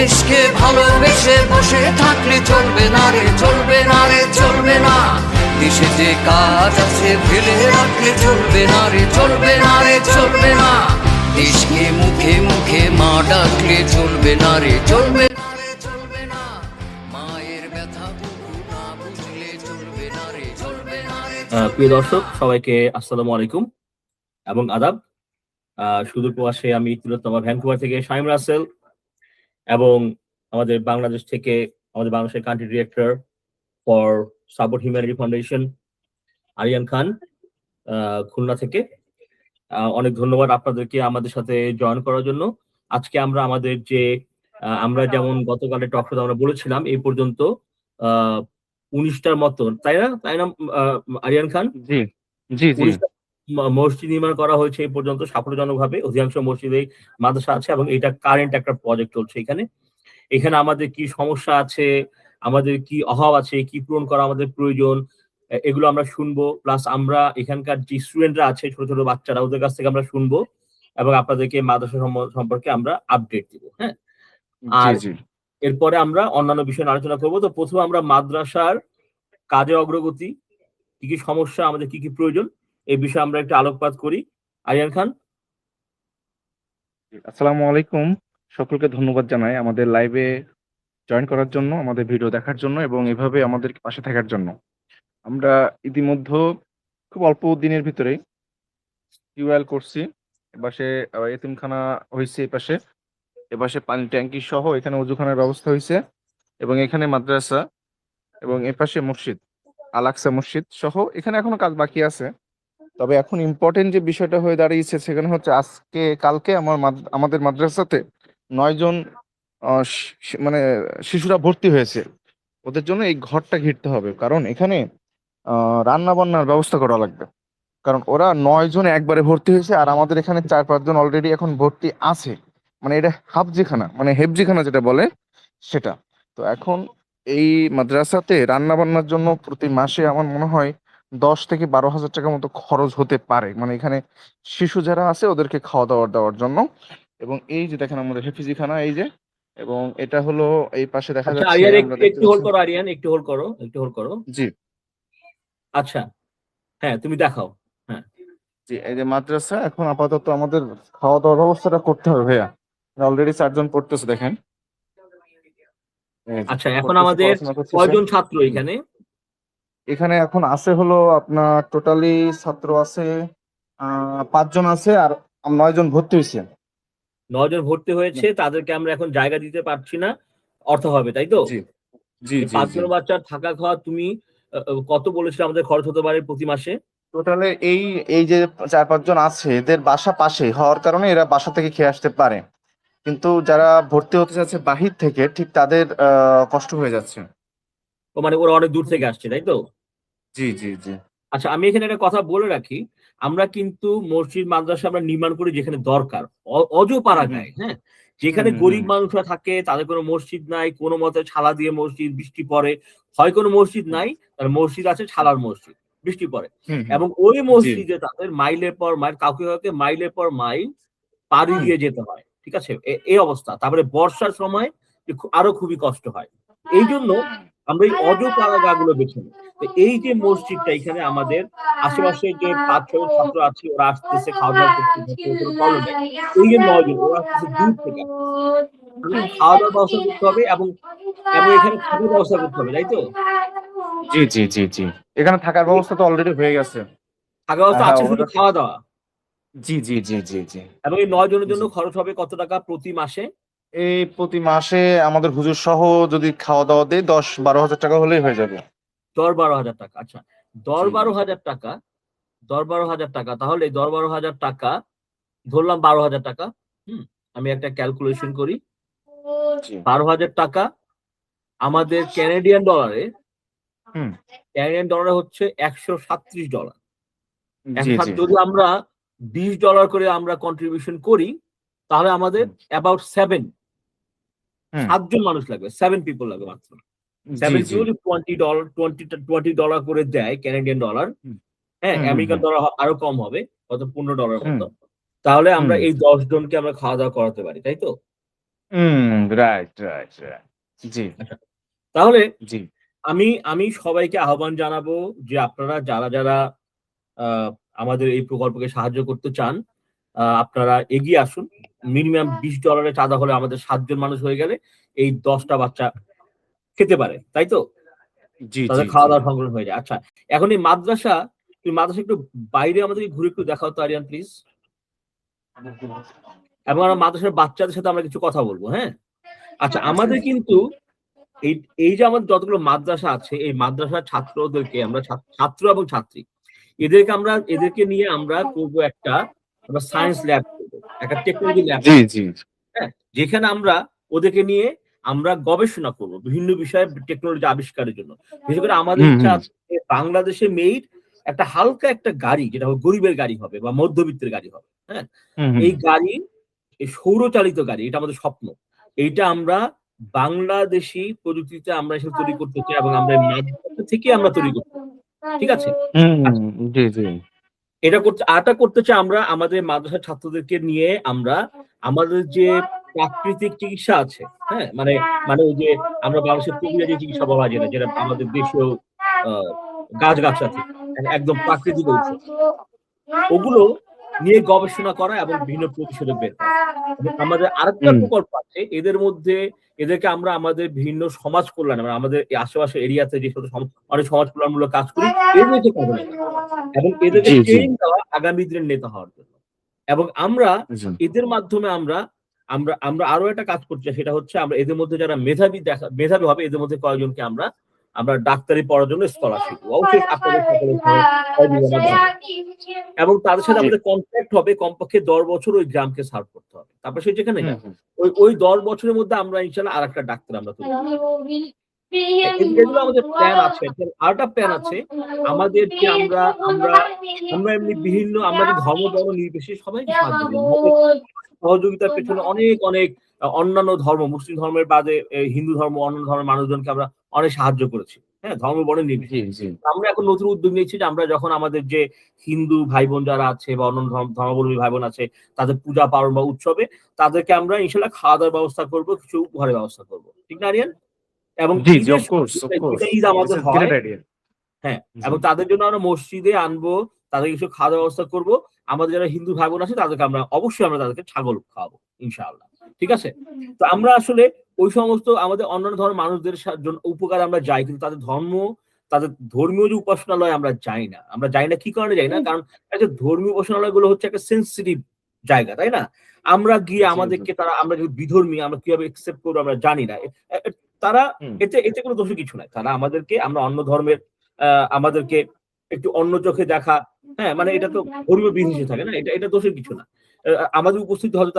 দেশকে ভালোবেসে বসে থাকলে চলবে না রে, চলবে না রে, চলবে না। দেশে যে কাজ আছে ফেলে রাখলে চলবে না রে, চলবে না রে, চলবে না। দেশকে মুখে মুখে মা ডাকলে চলবে না রে, চলবে না রে, চলবে না। মায়ের ব্যথা না বুঝলে চলবে না রে, চলবে না রে। প্রিয় দর্শক সবাইকে আসসালামু আলাইকুম এবং আদাব। সুদূর প্রবাসে আমি তিলোত্তমা ভ্যানকুভার থেকে শামীম রাসেল এবং আমাদের বাংলাদেশ থেকে আমাদের বাংলাদেশের country director for support humanity foundation Ariyan Khan Khulna থেকে। অনেক ধন্যবাদ আপনাদেরকে আমাদের সাথে জয়েন করার জন্য। আজকে আমরা আমাদের যে আমরা যেমন গতকালের টক শোতে আমরা বলেছিলাম এই পর্যন্ত 19টার মতো, তাই না আরিয়ান খান? জি জি জি 19টা মসজিদ নির্মাণ করা হয়েছে এই পর্যন্ত সাফল্যজনকভাবে। অধিকাংশ মসজিদে মাদ্রাসা আছে এবং এটা কারেন্ট একটা প্রজেক্ট চলছে। এখানে আমাদের কি সমস্যা আছে, আমাদের কি অভাব আছে, কি পূরণ করা আমাদের প্রয়োজন, এগুলো আমরা শুনবো। প্লাস আমরা এখানকার যে স্টুডেন্টরা আছে, ছোট ছোট বাচ্চারা, ওদের কাছ থেকে আমরা শুনবো এবং আপনাদেরকে মাদ্রাসা সম্পর্কে আমরা আপডেট দিব। হ্যাঁ, আর জি এরপরে আমরা অন্যান্য বিষয়ে আলোচনা করবো। তো প্রথমে আমরা মাদ্রাসার কাজের অগ্রগতি, কি কি সমস্যা, আমাদের কি কি প্রয়োজন, এই বিষয়ে আমরা একটা আলোকপাত করি। আরিয়ান খান। আসসালামু আলাইকুম, সকলকে ধন্যবাদ জানাই আমাদের লাইভে জয়েন করার জন্য, আমাদের ভিডিও দেখার জন্য এবং এভাবে আমাদের পাশে থাকার জন্য। আমরা ইতিমধ্যে খুব অল্প দিনের ভিতরে টিউবওয়েল করছি, এপাশে এতিমখানা হয়েছে, এপাশে পানি ট্যাঙ্কি সহ এখানে ওযুখানার ব্যবস্থা হয়েছে এবং এখানে মাদ্রাসা এবং এপাশে মসজিদ আল আকসা মসজিদ সহ এখানে এখনো কাজ বাকি আছে। তবে এখন ইম্পর্টেন্ট যে বিষয়টা হয়ে দাঁড়িয়েছে সেখানে হচ্ছে আজকে কালকে আমাদের মাদ্রাসাতে 9 জন মানে শিশুরা ভর্তি হয়েছে। ওদের জন্য এই ঘরটা ঘিরতে হবে, কারণ এখানে রান্না বান্নার ব্যবস্থা করা লাগবে। কারণ ওরা 9 জন একবারে ভর্তি হয়েছে আর আমাদের এখানে 4-5 জন অলরেডি এখন ভর্তি আছে। মানে এটা হাফজিখানা, মানে হেফজিখানা যেটা বলে সেটা। তো এখন এই মাদ্রাসাতে রান্না বান্নার জন্য প্রতি মাসে আমার মনে হয় 10 থেকে 12 হাজার টাকার মতো খরচ হতে পারে, মানে এখানে শিশু যারা আছে ওদেরকে খাওয়া দাওয়া দেওয়ার জন্য। এবং এই যে দেখেন আমাদের হেফিজিখানা, এই যে, এবং এটা হলো এই পাশে দেখা আচ্ছা যাচ্ছে, আরিয়ান, আমরা দেখতে একটু হোল্ড পাচ্ছি। করো আরিয়ান, একটু হোল্ড করো, একটু হোল্ড করো। জি আচ্ছা, হ্যাঁ তুমি দেখাও। হ্যাঁ, জি, এই যে মাদ্রাসা, এখন আপাতত আমাদের খাওয়া দাওয়ার ব্যবস্থাটা করতে হবে ভাইয়া। অলরেডি 4 জন পড়তেছে দেখেন, এই যে আচ্ছা এখন পড়তেছে, আমাদের পড়াশোনা করতেছে। কয়জন ছাত্র হুম। এখানে? এখানে এখন আছে হলো আপনার টোটালি ছাত্র আছে 5 জন আছে আর 9 জন ভর্তি হয়েছে। 9 জন ভর্তি হয়েছে, তাদেরকে আমরা এখন জায়গা দিতে পারছি না, অর্থ হবে, তাই তো? জি জি এই জি জি 5 জন বাচ্চার থাকা খাওয়া তুমি কত বলেছিলে আমাদের খরচ হতে পারে প্রতি মাসে? টোটালে এই এই যে 4-5 জন আছে এদের বাসা পাশে হওয়ার কারণে এরা বাসা থেকে খেয়ে আসতে পারে, কিন্তু যারা ভর্তি হতে যাচ্ছে বাহির থেকে ঠিক তাদের কষ্ট হয়ে যাচ্ছে। ও মানে ওরা অনেক দূর থেকে আসছে, তাই তো? জি জি জি আচ্ছা আমি এখানে একটা কথা বলে রাখি, আমরা কিন্তু মসজিদ মাদ্রাসা আমরা নির্মাণ করি যেখানে দরকার, হুম অজপাড়া হুম গায়ে। হ্যাঁ, হুম যেখানে হুম গরিব হুম মানুষরা থাকে, তাদের কোনো মসজিদ নাই, কোনো মতে ছালা দিয়ে মসজিদ, বৃষ্টি পড়ে, হয় কোনো মসজিদ নাই, তার মসজিদ আছে ছালার মসজিদ, বৃষ্টি পড়ে, হুম হুম এবং ওই জি মসজিদে তাদের মাইলের পর মাইল, কাউকে কাউকে মাইলের পর মাইল পাড়ি হুম দিয়ে যেতে হয়। ঠিক আছে, এই অবস্থা। তারপরে বর্ষার সময় আরো খুবই কষ্ট হয়। এই জন্য আমরা এই অজপাড়া গা গুলো বেছে নিই। তো এই যে মসজিদটা, এখানে আমাদের আশেপাশে যে 5-6 ছাত্র আছে, ওরা আসতেছে, খাওয়া দাওয়া করতেছে, কোনো প্রবলেম নাই। এই যে 9 জন ওরা আসতেছে দূর থেকে, তাহলে খাওয়া দাওয়ার ব্যবস্থা করতে হবে এবং এবং এখানে থাকার ব্যবস্থা করতে হবে, তাই তো? জি জি জি জি এখানে থাকার এই ব্যবস্থা তো অলরেডি হয়ে গেছে। থাকার ব্যবস্থা হ্যাঁ আছে, শুধু ওরা, খাওয়া দাওয়া। জি জি জি জি জি এবং এই 9 জনের জন্য জি খরচ হবে কত টাকা প্রতি মাসে? এই প্রতি মাসে আমাদের হুজুর সহ যদি খাওয়া দাওয়া দেয় 10-12 হাজার টাকা হলেই হয়ে যাবে। 10-12 হাজার টাকা। আচ্ছা, দশ জি জি বারো হাজার টাকা 10-12 হাজার টাকা, তাহলে 10-12 হাজার টাকা ধরলাম 12 হাজার টাকা। হুম, আমি একটা ক্যালকুলেশন করি। জি 12 হাজার টাকা আমাদের হুম ক্যানাডিয়ান ডলারে হচ্ছে $137। জি জি যদি আমরা $20 করে আমরা কন্ট্রিবিউশন করি, তাহলে আমাদের হুম অ্যাবাউট হুম 7 জন মানুষ লাগবে, 7 পিপল লাগবে মাত্র। জি 7 জি পিপল $20, $20 করে দেয় ক্যানাডিয়ান ডলার। হুম হ্যাঁ, হুম আমেরিকান হুম ডলার আরো কম হবে, কত $15 হুম মতো। তাহলে আমরা হুম এই 10 জনকে আমরা খাওয়া দাওয়া করাতে পারি, তাই তো? Right, right, right. জি, আচ্ছা, তাহলে জি। আমি সবাইকে আহ্বান জানাবো যে আপনারা যারা আ আমাদের এই প্রকল্পকে সাহায্য করতে চান, আপনারা এগিয়ে আসুন। মিনিমাম $20 এর চাঁদা হলে আমাদের ৭ জন মানুষ হয়ে গেলে এই ১০ টা বাচ্চা খেতে পারে। তাই তো? জি, জি, তাদের জি। খাওয়া-দাওয়া সংগ্রহ হয়ে যায়। আচ্ছা, এখন এই মাদ্রাসা, তুমি মাদ্রাসা একটু বাইরে আমাদেরকে ঘুরে একটু দেখাও তো আরিয়ান প্লিজ। এবং আমরা মাদ্রাসার বাচ্চাদের সাথে আমরা কিছু কথা বলব, হ্যাঁ? আচ্ছা, আমাদের কিন্তু এই এই যে আমাদের যতগুলো মাদ্রাসা আছে, এই মাদ্রাসার ছাত্রদেরকে আমরা ছাত্র এবং ছাত্রী এদেরকে নিয়ে আমরা করব আমরা সায়েন্স ল্যাব করব। একটা টেকনোলজি ল্যাব, জি, জি। হ্যাঁ? যেখানে আমরা ওদেরকে নিয়ে আমরা গবেষণা করব বিভিন্ন বিষয়ে টেকনোলজি আবিষ্কারের জন্য। বিশেষ করে আমাদের হুম, ইচ্ছা হুম। আছে যে বাংলাদেশে মেইড একটা হালকা একটা গাড়ি, যেটা গরিবের গাড়ি হবে বা মধ্যবিত্তের গাড়ি হবে, হ্যাঁ? হুম, হুম। এই গাড়ি, এই সৌরচালিত গাড়ি, এটা আমাদের স্বপ্ন। এইটা আমরা বাংলাদেশী প্রযুক্তিতে আমরা এসে তৈরি করতে চাই এবং আমরা এই মাদ্রাসা থেকে আমরা তৈরি করতে চাই। ঠিক আছে? হুম, আচ্ছা, জি, জি। আরেকটা করতে চাই আমরা আমাদের মাদ্রাসার ছাত্রদেরকে নিয়ে আমরা আমাদের যে প্রাকৃতিক চিকিৎসা আছে, হ্যাঁ? মানে মানে ওই যে আমরা বাংলাদেশের কবিরাজি চিকিৎসা বলা হয় যেটা আমাদের দেশীয় আ গাছ-গাছড়া থেকে একদম প্রাকৃতিক ঔষধ। ওগুলো নিয়ে গবেষণা করা এবং বিভিন্ন প্রতিষেধক বের করা। এবং আমাদের আরেকটা হুম। প্রকল্প আছে। এদেরকে আমরা আমাদের বিভিন্ন সমাজ কল্যাণ, মানে আমাদের এই আশেপাশের এরিয়াতে যে সকল অনেক সমাজ কল্যাণমূলক কাজ করি, এদেরকে কাজে লাগানো এবং এদেরকে জি, জি, ট্রেনিং দেওয়া আগামী দিনের নেতা হওয়ার জন্য। এবং আমরা জি। এদের মাধ্যমে আমরা আমরা আমরা আরো একটা কাজ করতে চাই, সেটা হচ্ছে আমরা এদের মধ্যে যারা মেধাবী হবে এদের মধ্যে কয়েকজনকে আমরা আমরা ডাক্তারি পড়ার জন্য স্কলারশিপ দেব। অবশ্যই আপনাদের সকলের সহযোগিতা পাবে। এবং তাদের সাথে জি। আমাদের কন্ট্রাক্ট হবে কমপক্ষে ১০ বছর ওই গ্রামকে সার্ভ করতে হবে। তারপর সে যেখানে হুম, যাক। হুম। ওই ১০ বছরের মধ্যে আমরা ইনশাআল্লাহ আরেকটা ডাক্তার আমরা তৈরি করব। এগুলো আমাদের প্ল্যান আছে। আরেকটা প্ল্যান আছে। আমাদের যে আমরা আমরা আমরা এমনি বিভিন্ন আমরা যে ধর্ম বর্ণ নির্বিশেষে সবাইকে সাহায্য করি। আমাদের সহযোগিতার পেছনে অনেক অন্যান্য ধর্ম, মুসলিম ধর্মের বাদে হিন্দু ধর্ম, অন্যান্য ধর্মের মানুষজনকে আমরা অনেক সাহায্য করেছি। হ্যাঁ? ধর্ম বর্ণ জি, নির্বিশেষে। জি। আমরা এখন নতুন উদ্যোগ নিয়েছি যে আমরা যখন আমাদের যে হিন্দু ভাই-বোন যারা আছে বা অন্যান্য ধর্মাবলম্বী ভাই-বোন আছে, তাদের পূজা পার্বণ বা উৎসবে তাদেরকে আমরা ইনশাআল্লাহ খাওয়া-দাওয়ার ব্যবস্থা করব, কিছু উপহারের ব্যবস্থা করব। ঠিক না আরিয়ান? এবং জি, জি, ঈদের অফ সময় কোর্স, অফ কোর্স। যেটা ঈদ দিস আমাদের ইস হয়, গ্রেট আইডিয়া। হ্যাঁ, জি। এবং তাদের জন্য আমরা মসজিদে আনবো, তাদের কিছু খাওয়া-দাওয়ার ব্যবস্থা করব। আমাদের যারা হিন্দু ভাই-বোন আছে তাদেরকে আমরা তাদেরকে ছাগল খাওয়াবো ইনশাআল্লাহ। ঠিক আছে? তো আমরা আসলে ওই সমস্ত আমাদের অন্যান্য ধর্মের মানুষদের জন্য উপকারে আমরা যাই। কিন্তু তাদের ধর্মীয় যে উপাসনালয়ে আমরা যাই না। আমরা যাই না কি কারণে যাই না? কারণ একটা ধর্মীয় উপাসনালয়গুলো হচ্ছে একটা সেনসিটিভ জায়গা, তাই না? আমরা গিয়ে জি, জি। আমরা যদি বিধর্মী আমরা কিভাবে একসেপ্ট করব আমরা জানি না। এ এ এ তারা হুম। এতে কোনো দোষের কিছু নাই। তারা আমরা অন্য ধর্মের আ আমাদেরকে একটু অন্য চোখে দেখা, হ্যাঁ? মানে এটা তো ধর্মীয় বিধি নিষেধ থাকে না? এটা দোষের কিছু না। আমাদের উপস্থিতি হয়তো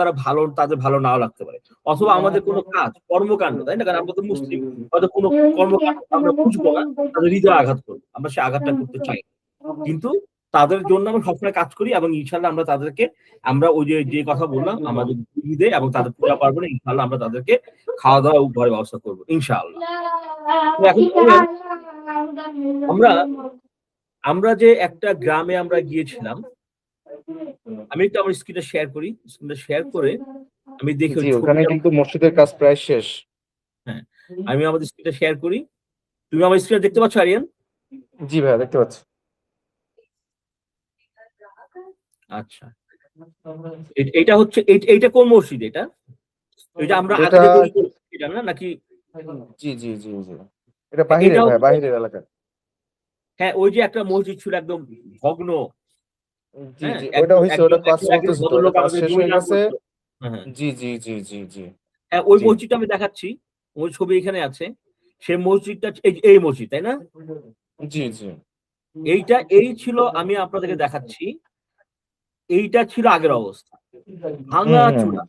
তাদের ভালো নাও লাগতে পারে। অথবা আমাদের কোনো কাজ, কর্মকাণ্ড, তাই না? কারণ আমরা তো মুসলিম। হয়তো কোনো কর্মকাণ্ড আমরা বুঝবো না, তাদের হৃদয়ে আঘাত করবে। আমরা সে আঘাতটা করতে চাই না। কিন্তু তাদের জন্য আমরা সবসময় কাজ করি এবং ইনশাআল্লাহ আমরা ওই যে কথা বললাম আমাদের ঈদে এবং তাদের পূজা পার্বণে ইনশাআল্লাহ আমরা তাদেরকে খাওয়া-দাওয়া উপহারের ব্যবস্থা করব। ইনশাআল্লাহ। তো এখন বলেন, আমরা আমরা যে একটা গ্রামে আমরা গিয়েছিলাম, আমি একটু আমার স্ক্রিনটা শেয়ার করি। স্ক্রিনটা শেয়ার করে আমি দেখি জি, ওই ওখানে ছবিটা, কিন্তু মসজিদের কাজ প্রায় শেষ। হ্যাঁ, আমি আমাদের স্ক্রিনটা শেয়ার করি। তুমি আমার স্ক্রিনটা দেখতে পাচ্ছ আরিয়ান? জি ভাইয়া দেখতে পাচ্ছি। আচ্ছা। এইটা হচ্ছে এইটা কোন মসজিদ এটা? এটা আমরা আগে এটা যে তৈরি করেছি এটা না নাকি? জি, জি, জি, জি। এটা বাহিরের এটা ভাইয়া, হচ্ছে, বাহিরের এলাকার। হ্যাঁ, ওই যে একটা মসজিদ ছিল একদম ভগ্ন, জি, হ্যাঁ? জি। ওইটা হইছে, ওটা কাজ একজন চলতেছে তো। ওটা ভদ্রলোক কাজ আমাদের শেষ জমি হয়ে দান গেছে। করতো। হ্যাঁ, হ্যাঁ। জি, জি, জি, জি, জি। হ্যাঁ, ওই জি। মসজিদটা আমি দেখাচ্ছি। ওই ছবি এখানে আছে। সেই মসজিদটা এই মসজিদ, তাই না? জি, জি। এই ছিল, আমি আপনাদেরকে দেখাচ্ছি। এইটা ছিল আগের অবস্থা। হুম, হুম। ভাঙাচোরা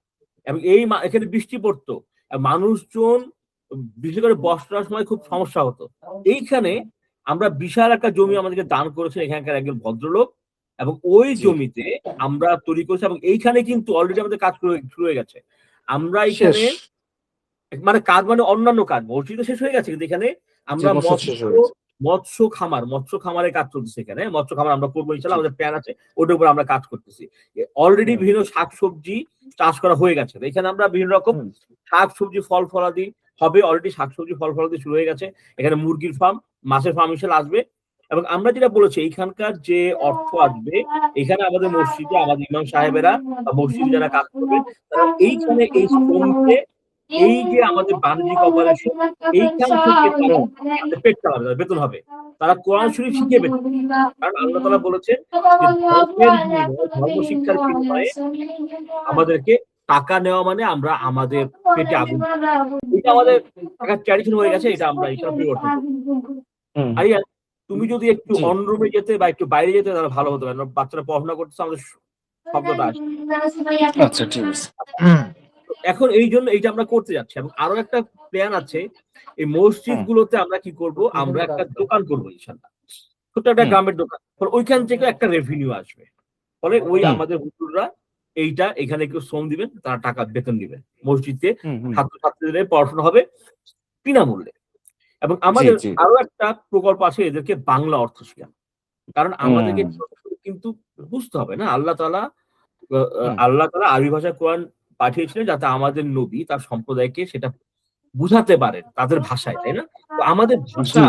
এবং এখানে বৃষ্টি পড়তো। মানুষজন বিশেষ করে বর্ষার সময় খুব সমস্যা হতো। এইখানে আমরা বিশাল একটা জমি আমাদেরকে দান করেছেন এখানকার একজন ভদ্রলোক এবং ওই জি। জমিতে আমরা তৈরি করেছি এবং এইখানে কিন্তু অলরেডি আমাদের কাজ শুরু হয়ে গেছে। আমরা শেষ। এখানে মানে কাজ মানে অন্যান্য কাজ। মসজিদও শেষ হয়ে গেছে। কিন্তু এখানে জি, আমরা মসজিদ শেষ মৎস্য হয়ে গেছে। মৎস্য খামারের কাজ চলতেছে এখানে। মৎস্য খামার আমরা করবো ইনশাল্লাহ, আমাদের প্ল্যান আছে, ওটার উপর আমরা কাজ করতেছি। অলরেডি বিভিন্ন শাকসবজি চাষ করা হয়ে গেছে। এখানে আমরা বিভিন্ন রকম শাকসবজি ফল ফলাদি হবে, অলরেডি শাকসবজি ফল ফলাদি শুরু হয়ে গেছে। এখানে মুরগির ফার্ম, মাছের ফার্ম ইনশাল্লাহ আসবে। এবং আমরা যেটা বলেছি, এইখানকার যে অর্থ আসবে, এখানে আমাদের মসজিদে আমাদের ইমাম সাহেবেরা বা মসজিদে যারা কাজ করবে, তারা এইখানে এই শ্রমকে, এই যে আমাদের বাণিজ্যিক অপারেশন, এইখান থেকে তারা তাদের পেট চালাবে, তাদের বেতন হবে। তারা কোরআন শরীফ শিখিয়ে বেতন পাবে। কারণ আল্লাহ তাআলা বলেছেন যে ধর্মের বিনিময়ে, ধর্ম শিক্ষার বিনিময়ে আমাদেরকে টাকা নেওয়া মানে আমরা আমাদের পেটে আগুন দেব। এটা আমাদের একটা ট্র্যাডিশন হয়ে গেছে, এটা আমরা এটা পরিবর্তন করব। আরিয়ান, তুমি যদি একটু জি। অন রুমে যেতে বা একটু বাইরে যেতে তাহলে ভালো হতো, কারণ বাচ্চারা পড়াশোনা করতেছে, আমাদের শব্দটা আসছে। আচ্ছা, ঠিক আছে। এখন এই জন্য এইটা আমরা করতে যাচ্ছি। এবং আরো একটা প্ল্যান আছে, এই মসজিদ গুলোতে আমরা কি করব, আমরা একটা দোকান করবো ইনশাল্লাহ, ছোট্ট একটা গ্রামের দোকান। ফলে ওইখান থেকে একটা রেভিনিউ আসবে। ফলে ওই আমাদের হুজুররা এইটা এখানে কেউ শ্রম দিবেন, তারা টাকা বেতন দিবেন, মসজিদে ছাত্রছাত্রীদের পড়াশোনা হবে বিনামূল্যে। এবং আমাদের আরো একটা প্রকল্প আছে, এদেরকে বাংলা অর্থ শেখানো। কারণ আমাদেরকে কিন্তু বুঝতে হবে না, আল্লাহ তাআলা আরবি ভাষায় কোরআন পাঠিয়েছিলেন যাতে আমাদের নবী তার সম্প্রদায়কে সেটা বুঝাতে পারেন তাদের ভাষায়, তাই না? তো আমাদের ভাষা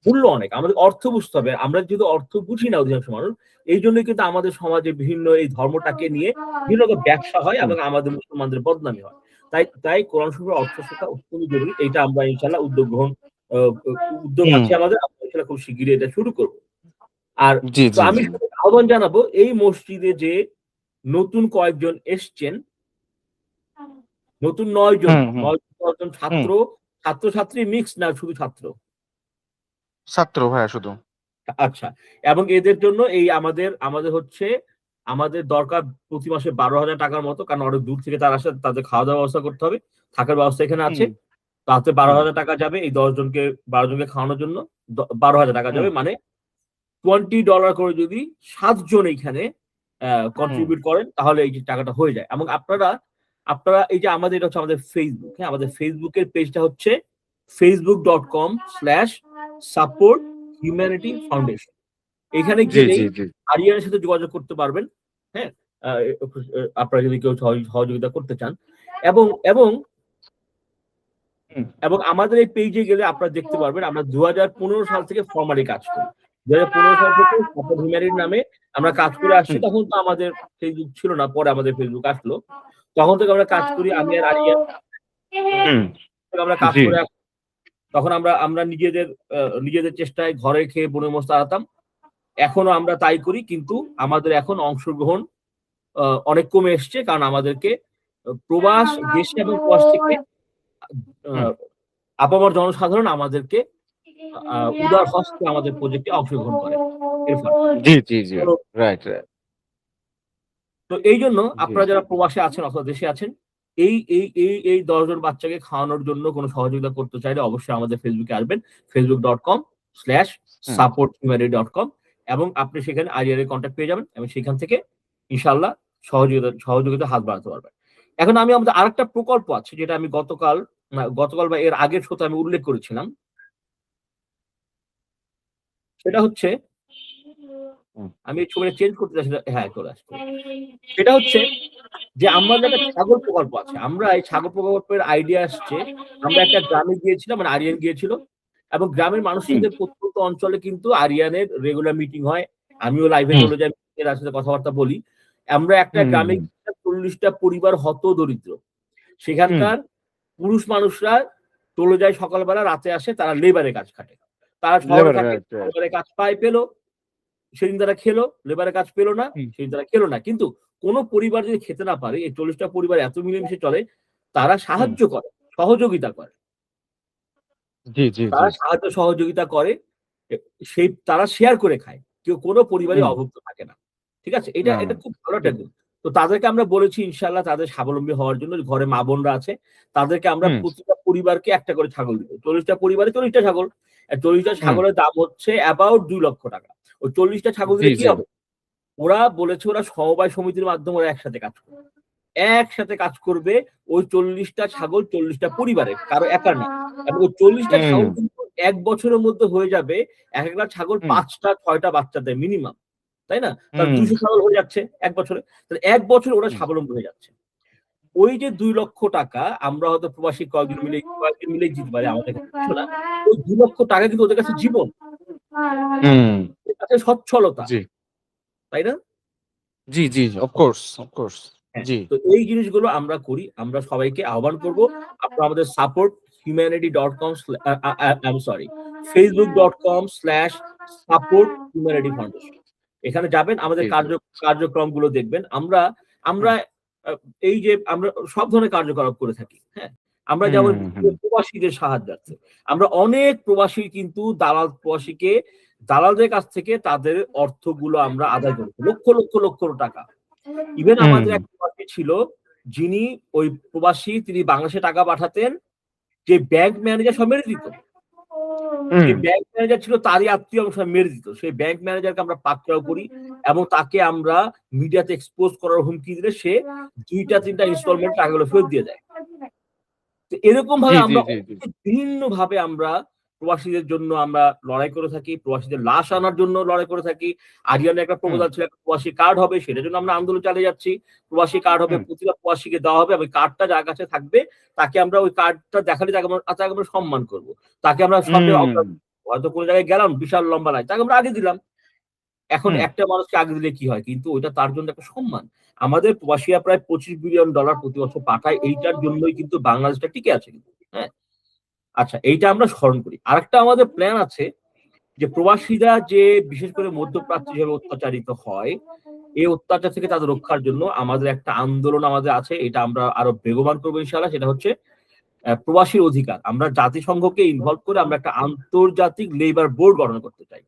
মূল্য অনেক, আমাদের অর্থ বুঝতে হবে। আমরা যদি অর্থ বুঝি না অধিকাংশ মানুষ, এই জন্য কিন্তু আমাদের সমাজে বিভিন্ন এই ধর্মটাকে নিয়ে বিভিন্ন রকম ব্যবসা হয় এবং আমাদের মুসলমানদের বদনামি হয়। তাই কোরআন শরীফের অর্থ শেখা অত্যন্ত জরুরি। এটা আমরা ইনশাআল্লাহ উদ্যোগ আছে আমাদের, আমরা ইনশাআল্লাহ খুব শিগগিরই এটা শুরু করব। আর তো আমি আহ্বান জানাবো, এই মসজিদে যে নতুন কয়েকজন এসছেন, নতুন 9 জন ছাত্রছাত্রী মিক্স না, শুধু ছাত্র ভাইয়া শুধু। আচ্ছা। এবং এদের জন্য এই আমাদের হচ্ছে আমাদের দরকার প্রতি মাসে 12,000 টাকার মতো, কারণ অনেক দূর থেকে তারা আসে, তাদের খাওয়া দাওয়ার ব্যবস্থা করতে হবে, থাকার ব্যবস্থা এখানে আছে। তাতে 12,000 টাকা যাবে এই 12 জনকে খাওয়ানোর জন্য। 12,000 টাকা যাবে, মানে $20 করে যদি 7 জন এইখানে কন্ট্রিবিউট করেন তাহলে এই যে টাকাটা হয়ে যায়। এবং আপনারা এই যে আমাদের, এটা হচ্ছে আমাদের ফেসবুক, হ্যাঁ, আমাদের ফেসবুকের পেজটা হচ্ছে facebook.com/support humanity foundation। এখানে গেলেই আরিয়ানের সাথে যোগাযোগ করতে পারবেন, হ্যাঁ, আপনারা যদি কেউ সহযোগিতা করতে চান। এবং আমাদের এই পেজে গেলে আপনারা দেখতে পারবেন আমরা 2015 সাল থেকে ফর্মালি কাজ করি। 2015 সাল থেকে সাপোর্ট হিউম্যানিটি নামে আমরা কাজ করে আসছি। তখন তো আমাদের ফেসবুক ছিল না, পরে আমাদের ফেসবুক আসলো। তখন থেকে আমরা কাজ করি, আমি আর আরিয়ান আমরা কাজ করে আসছি। তখন আমরা নিজেদের চেষ্টায় ঘরে খেয়ে বনে মস্ত আরাতাম। এখনো আমরা তাই করি, কিন্তু আমাদের এখন অংশগ্রহণ অনেক কমে এসছে, কারণ আমাদেরকে প্রবাস দেশে এবং প্রবাস থেকে আপামর জনসাধারণ আমাদেরকে উদার হস্তে আমাদের প্রজেক্টে অংশগ্রহণ করে। তো এই জন্য আপনারা যারা প্রবাসে আছেন অথবা দেশে আছেন, এই 10 জন বাচ্চাকে খাওয়ানোর জন্য কোনো সহযোগিতা করতে চাইলে অবশ্যই আমাদের ফেসবুকে আসবেন, facebook.com/supporthumanity.com, এবং আপনি সেখানে আরিয়ানের কন্ট্যাক্ট পেয়ে যাবেন এবং সেখান থেকে ইনশাআল্লাহ সহযোগিতা হাত বাড়াতে পারবেন। এখন আমাদের আরেকটা প্রকল্প আছে, যেটা আমি গতকাল বা এর আগের শোতে আমি উল্লেখ করেছিলাম। সেটা হচ্ছে, আমি ছবিটা চেঞ্জ করতে চাই, হ্যাঁ চলে আসছে। সেটা হচ্ছে যে আমাদের একটা ছাগল প্রকল্প আছে। আমরা এই ছাগল প্রকল্পের আইডিয়া আসছে, আমরা একটা গ্রামে গিয়েছিলাম, মানে আরিয়ান গিয়েছিল, এবং গ্রামের মানুষের সাথে প্রত্যন্ত অঞ্চলে কিন্তু আরিয়ানের রেগুলার মিটিং হয়, আমিও লাইভে চলে যাই, এর সাথে কথাবার্তা বলি। আমরা একটা গ্রামে 40টা পরিবার হত দরিদ্র, সেখানকার পুরুষ মানুষরা চলে যায় সকালবেলা, রাতে আসে, তারা লেবারে কাজ খাটে। তারা শহরে থাকে, লেবারে কাজ পেলো, সেদিন তারা খেলো, লেবারের কাজ পেলো না, সেদিন তারা খেলো না। কিন্তু কোন পরিবার যদি খেতে না পারে, এই 40টা পরিবার এত মিলেমিশে চলে, তারা সাহায্য করে, সহযোগিতা করে। তারা সাহায্য সহযোগিতা করে, তারা শেয়ার করে খায়, কেউ কোনো পরিবারে অভুক্ত থাকে না। ঠিক আছে, এটা খুব ভালো একটা গুণ। তো তাদেরকে আমরা বলেছি ইনশাআল্লাহ তাদের স্বাবলম্বী হওয়ার জন্য, ঘরে মা বোনরা আছে, তাদেরকে আমরা প্রতিটা পরিবারকে একটা করে ছাগল দিব। 40টা পরিবারে 40টা ছাগল। 40টা ছাগলের দাম হচ্ছে অ্যাবাউট 2 লক্ষ টাকা। ওই 40টা ছাগল দিলে কি হবে? ওরা বলেছে ওরা সমবায় সমিতির মাধ্যমে ওরা একসাথে কাজ করবে। ওই 40টা ছাগল 40টা পরিবারের, কারো একার না। এবং ওই 40টা ছাগল কিন্তু 1 বছরের মধ্যে হয়ে যাবে এক একটা ছাগল হুম 5টা 6টা বাচ্চা দেয় মিনিমাম, তাই না? তার হুম 200 ছাগল হয়ে যাচ্ছে 1 বছরে। তাহলে 1 বছরে ওরা হুম স্বাবলম্বী হয়ে যাচ্ছে। ওই যে 2 লক্ষ টাকা আমরা হয়তো প্রবাসী কয়েকজন মিলেই দিতে পারি, আমাদের কাছে কিছু না। ওই 2 লক্ষ টাকা কিন্তু ওদের কাছে জীবন, হুম ওদের কাছে সচ্ছলতা, জি তাই না? জি জি অফকোর্স হ্যাঁ, জি তো এই জিনিসগুলো আমরা করি। আমরা সবাইকে আহ্বান করব, আপনারা আমাদের support humanity.com I'm sorry, facebook.com/support humanity foundation, এখানে যাবেন, আমাদের জি জি কার্যক্রমগুলো দেখবেন। আমরা আমরা হুম আ এই যে আমরা সব ধরনের কার্যকলাপ করে থাকি। হ্যাঁ? আমরা হুম যেমন হুম প্রবাসীদের সাহায্যার্থে। আমরা অনেক প্রবাসী কিন্তু প্রবাসীকে দালালদের কাছ থেকে তাদের অর্থগুলো আমরা আদায় করেছি। লক্ষ টাকা। ইভেন হুম আমাদের এক প্রবাসী ছিল, যিনি ওই প্রবাসী তিনি বাংলাদেশে টাকা পাঠাতেন, যে ব্যাংক ম্যানেজার সব মেরে দিত। হুম যে ব্যাংক ম্যানেজার ছিল তারই আত্মীয় সব মেরে দিত। সেই ব্যাংক ম্যানেজারকে আমরা পাকড়াও করি এবং তাকে আমরা মিডিয়াতে এক্সপোজ করার হুমকি দিলে সে ২টা ৩টা ইনস্টলমেন্ট টাকাগুলো ফেরত দিয়ে দেয়। তো এরকম জি ভাবে জি আমরা জি জি বিভিন্ন ভাবে আমরা প্রবাসীদের জন্য আমরা লড়াই করে থাকি, প্রবাসীদের লাশ আনার জন্য লড়াই করে থাকি। আরিয়ানের একটা হুম প্রপোজাল ছিল, একটা প্রবাসী কার্ড হবে, সেটার জন্য আমরা আন্দোলন চালিয়ে যাচ্ছি। প্রবাসী কার্ড হবে, হুম প্রতিটা প্রবাসীকে দেওয়া হবে, ওই কার্ডটা যার কাছে থাকবে তাকে আমরা ওই কার্ডটা দেখালে তাকে আমরা সম্মান করব। তাকে আমরা সবে হুম হয়তো কোনো জায়গায় গেলাম বিশাল লম্বা লাইন, তাকে আমরা আগে দিলাম। এখন হুম একটা মানুষকে আগে দিলে কি হয়? কিন্তু ওইটা তার জন্য একটা সম্মান। আমাদের প্রবাসীরা প্রায় $25 বিলিয়ন প্রতি বছর পাঠায়। এইটার জন্যই কিন্তু বাংলাদেশটা টিকে আছে কিন্তু। হ্যাঁ? আচ্ছা, এইটা আমরা স্মরণ করি। আরেকটা আমাদের প্ল্যান আছে যে প্রবাসীরা যে বিশেষ করে মধ্যপ্রাচ্যে যেভাবে অত্যাচারিত হয়, এই অত্যাচার থেকে তাদের রক্ষার জন্য আমাদের একটা আন্দোলন আমাদের আছে। এটা আমরা আরো বেগবান করব ইনশাআল্লাহ। সেটা হচ্ছে প্রবাসীর অধিকার। আমরা জাতিসংঘকে ইনভলভ করে আমরা একটা আন্তর্জাতিক লেবার বোর্ড গঠন করতে চাই।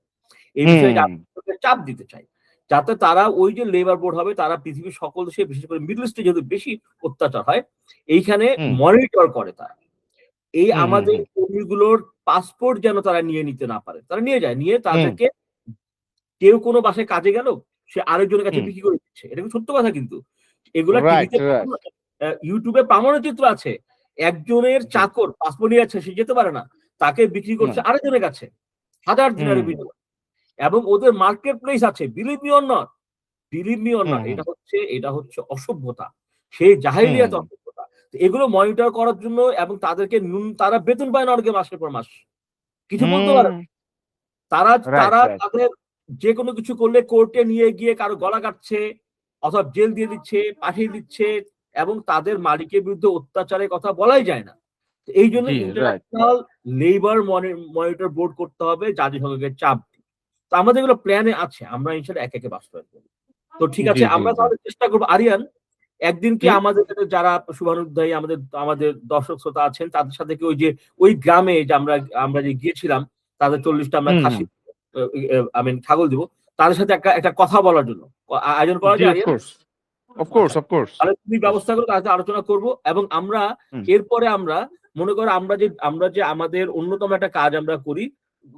এই বিষয়ে হুম জাতিসংঘকে চাপ দিতে চাই। যাতে তারা ওই যে লেবার বোর্ড হবে, তারা পৃথিবীর সকল দেশে বিশেষ করে মিডল ইস্টে যেহেতু বেশি অত্যাচার হয়, এইখানে হুম মনিটর করে তারা। এই হুম হুম আমাদের হুম কর্মীগুলোর পাসপোর্ট যেন তারা নিয়ে নিতে না পারে। তারা নিয়ে যায়। নিয়ে হুম তাদেরকে কেউ কোনো বাসায় কাজে গেল, সে আরেকজনের কাছে হুম বিক্রি করে দিচ্ছে। এটা কিন্তু সত্য কথা কিন্তু। এগুলা রাইট টিভিতে রাইট YouTube এ প্রামাণ্য চিত্র আছে। একজনের জি চাকর পাসপোর্ট নিয়ে যাচ্ছে, সে যেতে পারে না। তাকে বিক্রি না করছে আরেকজনের কাছে। হাজার হুম দিনারের বিনিময়ে। এবং ওদের মার্কেট প্লেস আছে। Believe me or hmm not, হুম এটা হচ্ছে অসভ্যতা। সেই জাহেলিয়াত হুম অসভ্যতা। তো এগুলো মনিটর করার জন্য এবং তাদেরকে তারা বেতন পায় না অনেকে মাসের পর মাস। কিছু বলতে পারে না। হুম তারা রাইট তারা রাইট তাদের যেকোনো কিছু করলে কোর্টে নিয়ে গিয়ে কারো গলা কাটছে অথবা জেল দিয়ে দিচ্ছে, পাঠিয়ে দিচ্ছে এবং তাদের মালিকের বিরুদ্ধে অত্যাচারের কথা বলাই যায় না। তো এইজন্য জি right international labour monitor board করতে হবে, জাতিসংঘকে চাপ দিয়ে। তো আমাদের এগুলো প্ল্যানে আছে। আমরা ইনশাআল্লাহ একে বাস্তবায়ন করব। তো ঠিক জি আছে, জি আমরা জি তাহলে চেষ্টা করব। আরিয়ান, একদিন কি জি আমাদের সাথে যারা শুভানুধ্যায়ী আমাদের আমাদের দর্শক শ্রোতা আছেন তাদের সাথে কি ওই যে ওই গ্রামে যে আমরা যে গিয়েছিলাম, তাদের 40টা আমরা হুম হুম খাসি ছাগল দিব। তাদের সাথে একটা একটা কথা বলার জন্য আয়োজন করা জি যায় আরিয়ান? আচ্ছা। অফকোর্স তাহলে তুমি ব্যবস্থা করো, তার সাথে আলোচনা করব এবং আমরা হুম এরপরে আমরা মনে করো আমরা যে আমাদের অন্যতম একটা কাজ আমরা করি,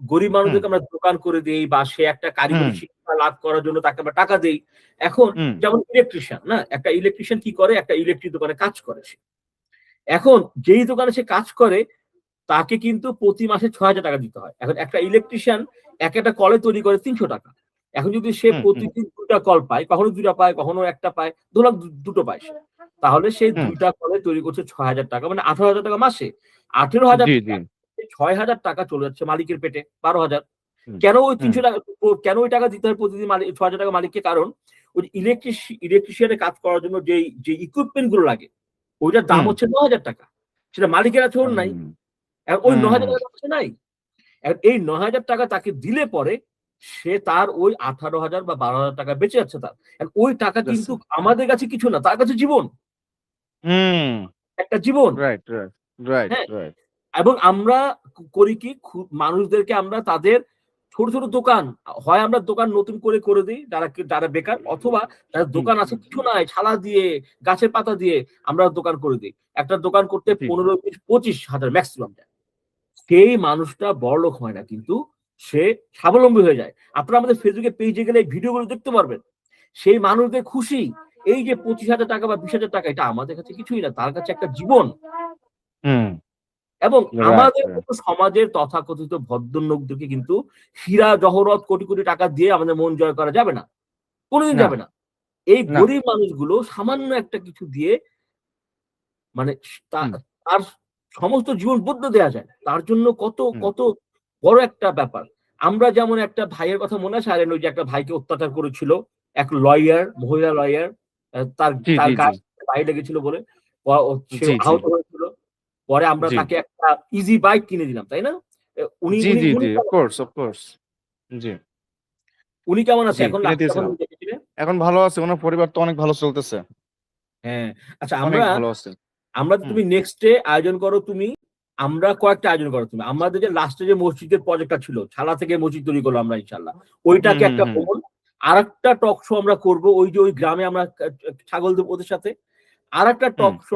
গরিব হুম মানুষদেরকে আমরা দোকান করে দেই বা সে একটা হুম কারিগরি শিক্ষা লাভ করার জন্য তাকে আমরা টাকা দেই। এখন হুম যেমন ইলেকট্রিশিয়ান না? একটা ইলেকট্রিশিয়ান কি করে? একটা ইলেকট্রিক দোকানে কাজ করে সে। এখন যেই দোকানে সে কাজ করে তাকে কিন্তু প্রতি মাসে ৳৬,০০০ দিতে হয়। এখন একটা ইলেকট্রিশিয়ান একটা কলে তৈরি করে ৳৩০০। এখন যদি সে হুম হুম প্রতিদিন ২ টা কল পায়, কখনো ২ টা পায়, কখনো ১ টা পায়, ধরলাম ২ টো পায় সে। তাহলে সে হুম ২ টা কলে তৈরি করছে ৳৬,০০০, মানে ৳১৮,০০০ মাসে। ৳১৮,০০০ জি জি ৳৬,০০০ চলে যাচ্ছে মালিকের পেটে, ১২,০০০। হুম কেন ওই হুম ৳৩০০ কেন ওই টাকা দিতে হয় প্রতিদিন ৳৬,০০০ মালিককে? কারণ ওই ইলেকট্রিশিয়ানের কাজ করার জন্য যে ইকুইপমেন্ট গুলো লাগে, ওইটার দাম হুম হচ্ছে ৳৯,০০০। সেটা মালিকের আছে, ওর নাই। হুম এখন ওই ৳৯,০০০ তার কাছে নাই। এখন এই ৳৯,০০০ তাকে দিলে পরে সে তার ওই ৳১৮,০০০ বা ৳১২,০০০ বেঁচে যাচ্ছে তার। এখন ওই টাকা কিন্তু আমাদের কাছে কিছু না। তার কাছে জীবন। হুম একটা জীবন। রাইট রাইট রাইট হ্যাঁ? রাইট এবং আমরা করি কি মানুষদেরকে আমরা তাদের ছোট দোকান, হয় আমরা দোকান নতুন করে দেই যারা বেকার, অথবা যাদের হুম দোকান আছে কিছু নাই ছালা দিয়ে, গাছের পাতা দিয়ে আমরা দোকান করে দেই। একটা দোকান করতে জি ১৫, ২০, ২৫,০০০ মেক্সিমাম যায়। সেই মানুষটা বড়লোক হয় না কিন্তু সে স্বাবলম্বী হয়ে যায়। আপনারা আমাদের ফেসবুকে পেজে গেলে এই ভিডিওগুলো দেখতে পারবেন। সেই মানুষদের খুশি। এই যে ৳২৫,০০০ বা ৳২০,০০০ এটা আমাদের কাছে কিছুই না। তার কাছে একটা জীবন। হুম এবং Right, আমাদের right. মতো সমাজের তথাকথিত ভদ্রলোকদেরকে কিন্তু হীরা জহরত কোটি কোটি টাকা দিয়ে আমাদের মন জয় করা যাবে না, কোনোদিন না, যাবে না। এই না। গরিব মানুষগুলো সামান্য একটা কিছু দিয়ে মানে হুম, তার সমস্ত জীবন বদলে দেয়া যায়। তার জন্য কত হুম। কত বড় একটা ব্যাপার। আমরা যেমন একটা ভাইয়ের কথা মনে আছে? আরেন ওই যে একটা ভাইকে অত্যাচার করেছিল। এক লয়ার, মহিলা লয়ার তার জি, তার জি, জি। গায়ে গায়ে লেগেছিল বলে সে জি, জি। আহত হয়েছিল। পরে আমরা জি। তাকে একটা ইজি বাইক কিনে দিলাম, তাই না? উনি জি, উনি জি, উনি জি। কেমন অফ কোর্স। জি, উনি কেমন আছে জি, এখন কিনে লাস্ট যখন দিয়েছিলাম। দেখেছিলেন? এখন ভালো আছে। উনার পরিবার তো অনেক ভালো চলতেছে। হ্যাঁ। আচ্ছা অনেক আমরা ভালো আছে। আমরা হুম, তুমি নেক্সট ডে আয়োজন করো তুমি। আমরা কয়েকটা আয়োজন করো তুমি। আমাদের যে লাস্টে যে মসজিদের প্রজেক্টটা ছিল, ছালা থেকে মসজিদ তৈরি করলাম আমরা ইনশাআল্লাহ। হুম, ওইটাকে হুম, একটা হুম। ভবন, আরেকটা টক শো আমরা করব। ওই যে ওই গ্রামে আমরা ছাগল দেব ওদের সাথে। আরেকটা হুম, টক শো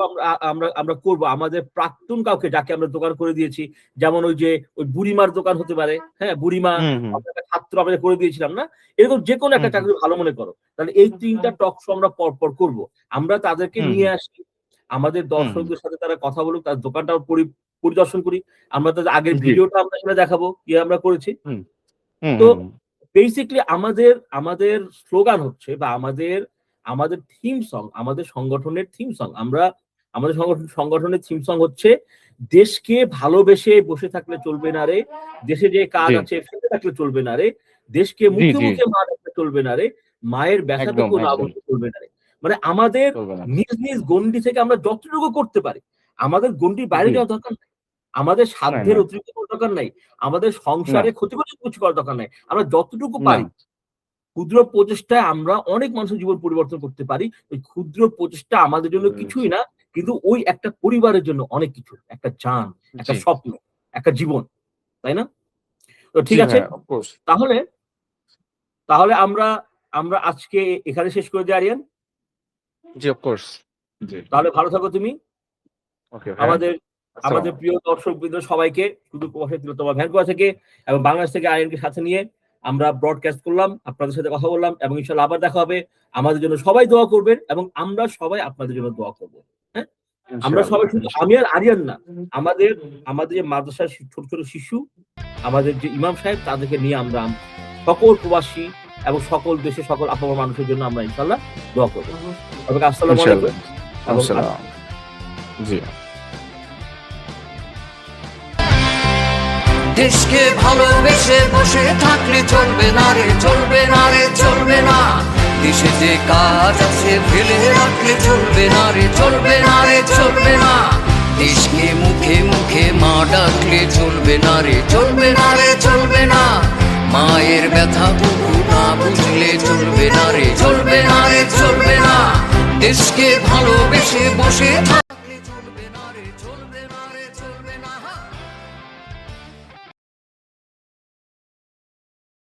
আমরা করব আমাদের প্রাক্তন কাউকে যাকে আমরা দোকান করে দিয়েছি। যেমন ওই যে ওই বুড়িমার দোকান হতে পারে। হ্যাঁ? বুড়িমা হুম, হুম, আমরা একটা ছাত্র আমরা করে দিয়েছিলাম না? এরকম যেকোনো হুম, একটা হুম, চাকরি ভালো মনে করো। তাহলে এই ৩ টা টক শো আমরা পরপর করব। আমরা তাদেরকে হুম, নিয়ে আসি। আমাদের হুম, হুম। দর্শকদের সাথে তারা কথা বলুক, তার দোকানটাও পরিদর্শন করি। আমরা তাদের আগের জি। ভিডিওটা আমরা এখানে দেখাবো, কি আমরা করেছি। হুম, হুম, তো হুম, বেসিক্যালি আমাদের স্লোগান হচ্ছে বা আমাদের থিম সং, আমাদের সংগঠনের থিম সং। আমাদের সংগঠনের থিম সং হচ্ছে, "দেশকে ভালোবেসে বসে থাকলে চলবে না রে, দেশে যে কাজ জি, আছে ফেলে রাখলে চলবে না রে, দেশকে জি, মুখে জি। মুখে মা ডাকলে চলবে না রে, মায়ের একদম, ব্যথাটুকু না একদম। বুঝলে চলবে না রে।" মানে আমাদের চলবে না। নিজ নিজ গণ্ডি থেকে আমরা যতটুকু করতে পারি, আমাদের গণ্ডির বাইরে জি। যাওয়ার দরকার নাই। আমাদের নাই, সাধ্যের নাই। অতিরিক্ত করার দরকার নাই। আমাদের না, সংসারে ক্ষতিকর কিছু করার দরকার নাই। আমরা যতটুকু না। পারি, ক্ষুদ্র প্রচেষ্টায় আমরা অনেক মানুষের জীবন পরিবর্তন করতে পারি। ওই ক্ষুদ্র প্রচেষ্টা আমাদের জন্য কিছুই না। কিন্তু ওই একটা পরিবারের জন্য অনেক কিছু। একটা জান, একটা জি, স্বপ্ন, একটা জীবন। তাই না? তো জি ঠিক আছে। ভাইয়া, অফ কোর্স। তাহলে তাহলে আমরা আমরা আজকে এখানে শেষ করে দেই আরিয়ান। জি, অফ কোর্স। জি। তাহলে ভালো থাকো তুমি। ওকে ভাইয়া। আমাদের আসসালামু আমাদের প্রিয় দর্শকবৃন্দ সবাইকে শুধু প্রবাসী তিলোত্তমা ভ্যানকুভার থেকে এবং বাংলাদেশ থেকে আইএনকে সাথে নিয়ে আমরা ব্রডকাস্ট করলাম, আপনাদের সাথে কথা বললাম এবং ইনশাআল্লাহ আবার দেখা হবে। আমাদের জন্য সবাই দোয়া করবেন এবং আমরা সবাই আপনাদের জন্য দোয়া করব। হ্যাঁ? আমরা ইনশাআল্লাহ, সবাই শুধু আমি ইনশাআল্লাহ। আর আরিয়ান না। আমাদের আমাদের যে মাদ্রাসার ছোট, ছোট শিশু, আমাদের যে ইমাম সাহেব তাদেরকে নিয়ে আমরা সকল প্রবাসী এবং সকল দেশের সকল আপামর মানুষের জন্য আমরা ইনশাআল্লাহ দোয়া করব। সবাইকে আসসালামু আলাইকুম ইনশাআল্লাহ। এবং আসসালাম। জি। দেশকে ভালোবেসে বসে থাকলে চলবে না রে, চলবে না রে, চলবে না। দেশে যে কাজ আছে ফেলে রাখলে চলবে না রে, চলবে না রে, চলবে না। দেশকে মুখে মুখে মা ডাকলে চলবে না রে, চলবে না রে, চলবে না। মায়ের ব্যথা বুকু না বুঝলে চলবে না রে, চলবে না রে, চলবে না। দেশকে ভালোবেসে বসে থাক